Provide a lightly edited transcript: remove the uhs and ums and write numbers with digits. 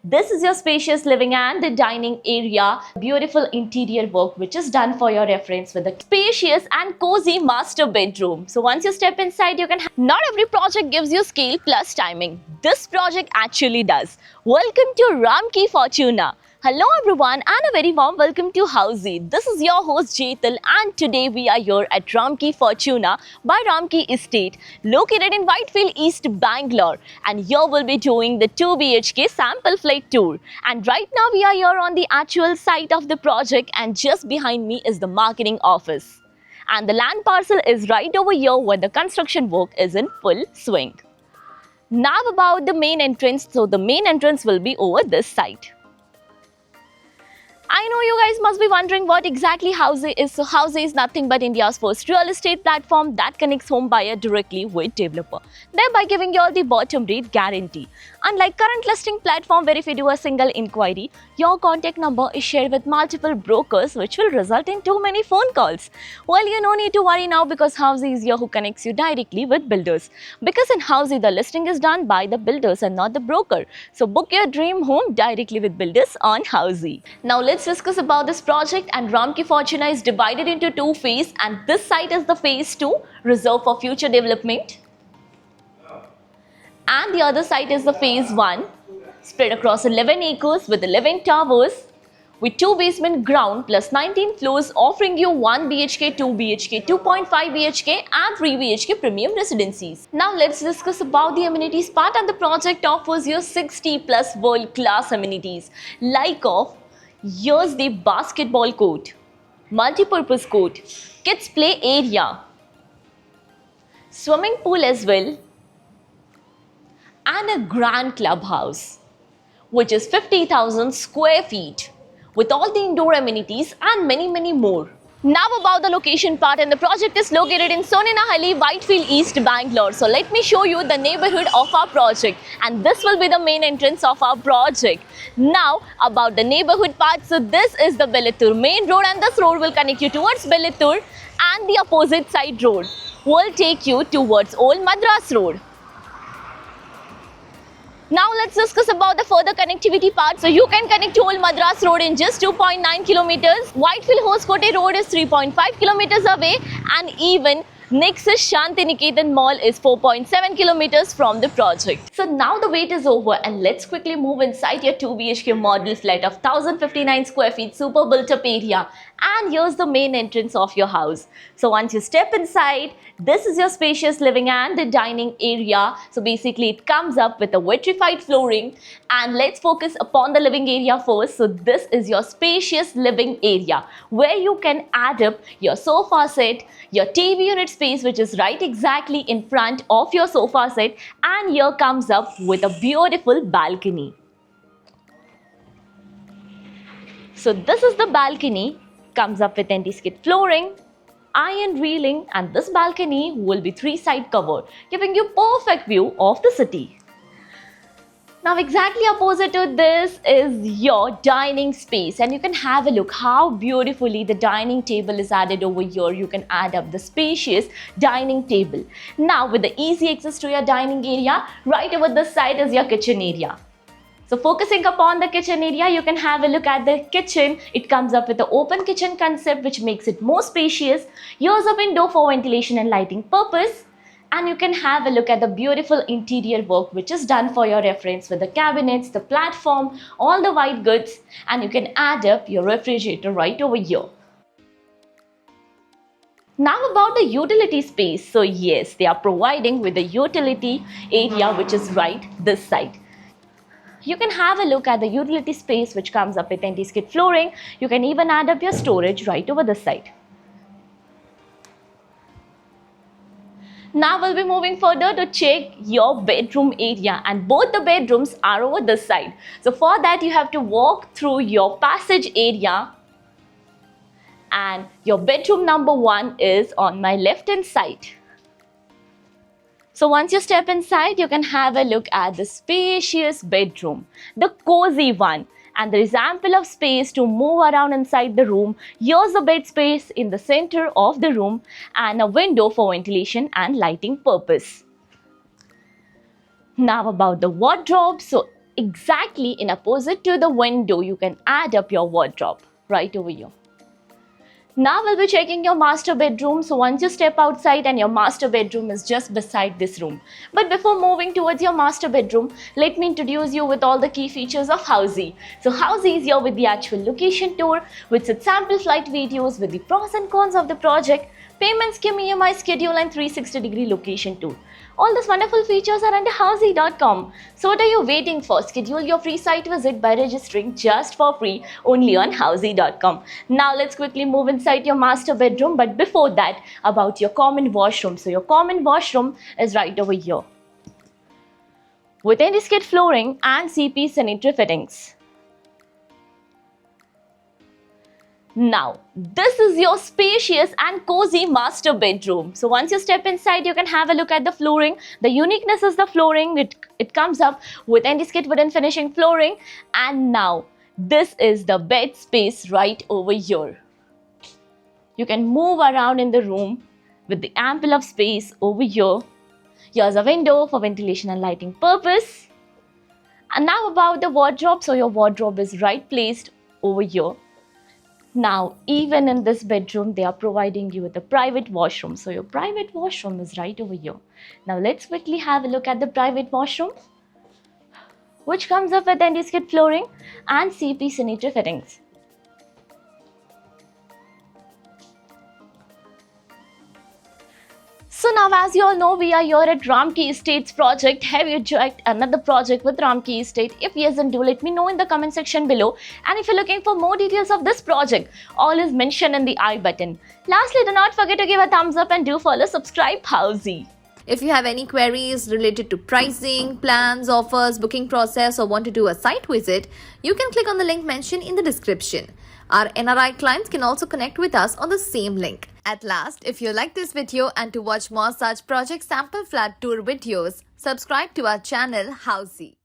This is your spacious living and the dining area. Beautiful interior work which is done for your reference with a spacious and cozy master bedroom. So once you step inside, you can not every project gives you scale plus timing. This project actually does. Welcome to Ramki Fortuna. Hello everyone and a very warm welcome to Housey. This is your host Jetal and today we are here at Ramki Fortuna by Ramki Estate located in Whitefield East, Bangalore, and here we'll be doing the 2 BHK sample flat tour. And right now we are here on the actual site of the project and just behind me is the marketing office. And the land parcel is right over here where the construction work is in full swing. Now about the main entrance. So the main entrance will be over this side. I know you guys must be wondering what exactly Housey is. So Housey is nothing but India's first real estate platform that connects home buyer directly with developer, thereby giving you all the bottom rate guarantee. Unlike current listing platform where if you do a single inquiry, your contact number is shared with multiple brokers which will result in too many phone calls. Well, you no need to worry now because Housey is here who connects you directly with builders. Because in Housey the listing is done by the builders and not the broker. So book your dream home directly with builders on Housey. Now let's discuss about this project. And Ramki Fortuna is divided into two phases, and this site is the phase 2 reserved for future development, and the other site is the phase 1 spread across 11 acres with 11 towers with 2 basement ground plus 19 floors, offering you 1 BHK, 2 BHK, 2.5 BHK and 3 BHK premium residencies. Now let's discuss about the amenities part, and the project offers you 60 plus world-class amenities like of here's the basketball court, multi-purpose court, kids play area, swimming pool as well, and a grand clubhouse which is 50,000 square feet with all the indoor amenities and many more. Now about the location part, and the project is located in Soninahalli, Whitefield East, Bangalore. So let me show you the neighborhood of our project, and this will be the main entrance of our project. Now about the neighborhood part, so this is the Bellattur main road, and this road will connect you towards Bellattur, and the opposite side road will take you towards Old Madras Road. Now let's discuss about the further connectivity part. So you can connect to Old Madras Road in just 2.9 kilometers. Whitefield Hoskote Road is 3.5 kilometers away, and even Nexus Shantiniketan Mall is 4.7 kilometers from the project. So now the wait is over and let's quickly move inside your 2 BHK model flat of 1059 square feet super built up area. And here's the main entrance of your house. So once you step inside, this is your spacious living and the dining area. So basically it comes up with a vitrified flooring, and let's focus upon the living area first. So this is your spacious living area where you can add up your sofa set, your TV unit space which is right exactly in front of your sofa set, and here comes up with a beautiful balcony. So this is the balcony, comes up with anti-skid flooring, iron railing, and this balcony will be 3-side covered, giving you perfect view of the city. Now exactly opposite to this is your dining space, and you can have a look how beautifully the dining table is added over here. You can add up the spacious dining table. Now with the easy access to your dining area, right over this side is your kitchen area. So focusing upon the kitchen area, you can have a look at the kitchen. It comes up with the open kitchen concept which makes it more spacious. Here's a window for ventilation and lighting purpose. And you can have a look at the beautiful interior work which is done for your reference with the cabinets, the platform, all the white goods, and you can add up your refrigerator right over here. Now about the utility space. So yes, they are providing with the utility area which is right this side. You can have a look at the utility space which comes up with anti-skid flooring. You can even add up your storage right over this side. Now we'll be moving further to check your bedroom area, and both the bedrooms are over this side. So for that you have to walk through your passage area, and your bedroom number 1 is on my left hand side. So once you step inside, you can have a look at the spacious bedroom, the cozy one. And there is ample of space to move around inside the room. Here's the bed space in the center of the room and a window for ventilation and lighting purpose. Now about the wardrobe. So exactly in opposite to the window, you can add up your wardrobe right over here. Now we'll be checking your master bedroom. So once you step outside and your master bedroom is just beside this room. But before moving towards your master bedroom, let me introduce you with all the key features of Housey. So Housey is here with the actual location tour, with its sample flight videos, with the pros and cons of the project, payment scheme, EMI schedule and 360-degree location tour. All these wonderful features are under Housey.com. So what are you waiting for? Schedule your free site visit by registering just for free only on Housey.com. Now let's quickly move inside your master bedroom. But before that, about your common washroom. So your common washroom is right over here, with anti-skid flooring and CP sanitary fittings. Now, this is your spacious and cozy master bedroom. So once you step inside, you can have a look at the flooring. The uniqueness is the flooring. It comes up with anti-skid wooden finishing flooring. And now, this is the bed space right over here. You can move around in the room with the ample of space over here. Here's a window for ventilation and lighting purpose. And now about the wardrobe. So your wardrobe is right placed over here. Now, even in this bedroom, they are providing you with a private washroom. So your private washroom is right over here. Now, let's quickly have a look at the private washroom, which comes up with anti-skid flooring and CP sanitary fittings. So now, as you all know, we are here at Ramki Estates project. Have you checked another project with Ramki Estate? If yes, then do let me know in the comment section below. And if you're looking for more details of this project, all is mentioned in the I button. Lastly, do not forget to give a thumbs up and do follow subscribe Housey. If you have any queries related to pricing, plans, offers, booking process, or want to do a site visit, you can click on the link mentioned in the description. Our NRI clients can also connect with us on the same link. At last, if you like this video and to watch more such project sample flat tour videos, subscribe to our channel Housey.